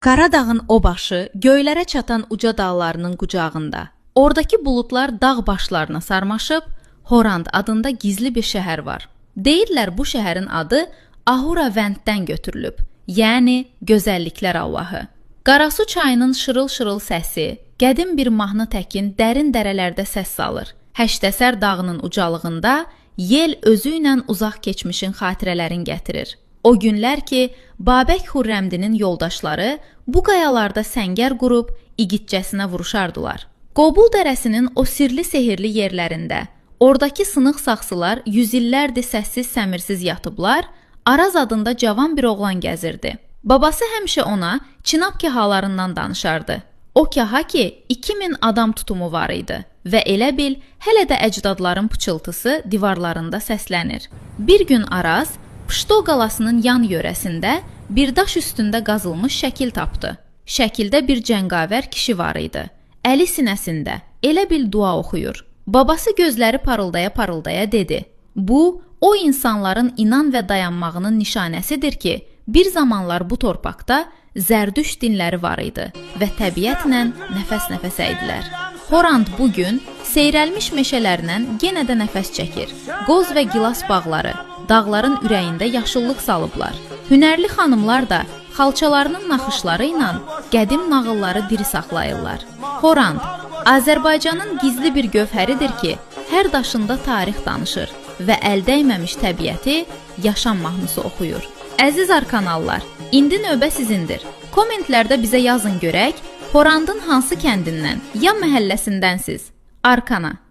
Qaradağın o başı göylərə çatan uca dağlarının qucağında. Oradakı buludlar dağ başlarına sarmaşıb, Horand adında gizli bir şəhər var. Deyirlər bu şəhərin adı Ahura Vənddən götürülüb, yəni gözəlliklər Allahı. Qarasu çayının şırıl-şırıl səsi, qədim bir mahnı təkin dərin dərələrdə səs salır. Həştəsər dağının ucalığında yel özü ilə uzaq keçmişin xatirələrini gətirir. O günlər ki, Babək Xürrəmdinin yoldaşları bu qayalarda səngər qurub igidcəsinə vuruşardılar. Qobul dərəsinin o sirli sehirli yerlərində, oradakı sınıq saxsılar yüz illərdir səssiz səmirsiz yatıblar, Araz adında cavan bir oğlan gəzirdi. Babası həmişə ona Çinab kahalarından danışardı. O kaha ki, 2000 adam tutumu var idi və elə bil, hələ də əcdadların pıçıltısı divarlarında səslənir. Bir gün Araz, Pışto qalasının yan yörəsində bir daş üstündə qazılmış şəkil tapdı. Şəkildə bir cəngavər kişi var idi. Əli sinəsində, elə bil dua oxuyur. Babası gözləri parıldaya-parıldaya dedi. Bu, o insanların inan və dayanmağının nişanəsidir ki, bir zamanlar bu torpaqda Zərdüşt dinləri var idi və təbiətlə nəfəs-nəfəsə idilər. Horand bugün seyrəlmiş meşələrindən yenə də nəfəs çəkir. Qoz və gilas bağları, dağların ürəyində yaşıllıq salıblar. Hünərli xanımlar da xalçalarının naxışları ilə qədim nağılları diri saxlayırlar. Horand, Azərbaycanın gizli bir gövhəridir ki, hər daşında tarix danışır və əl dəyməmiş təbiəti yaşam mahnısı oxuyur. Əziz arkanallar, indi növbə sizindir. Kommentlərdə bizə yazın görək, Horandın hansı kəndindən ya məhəlləsindənsiz? Arkana.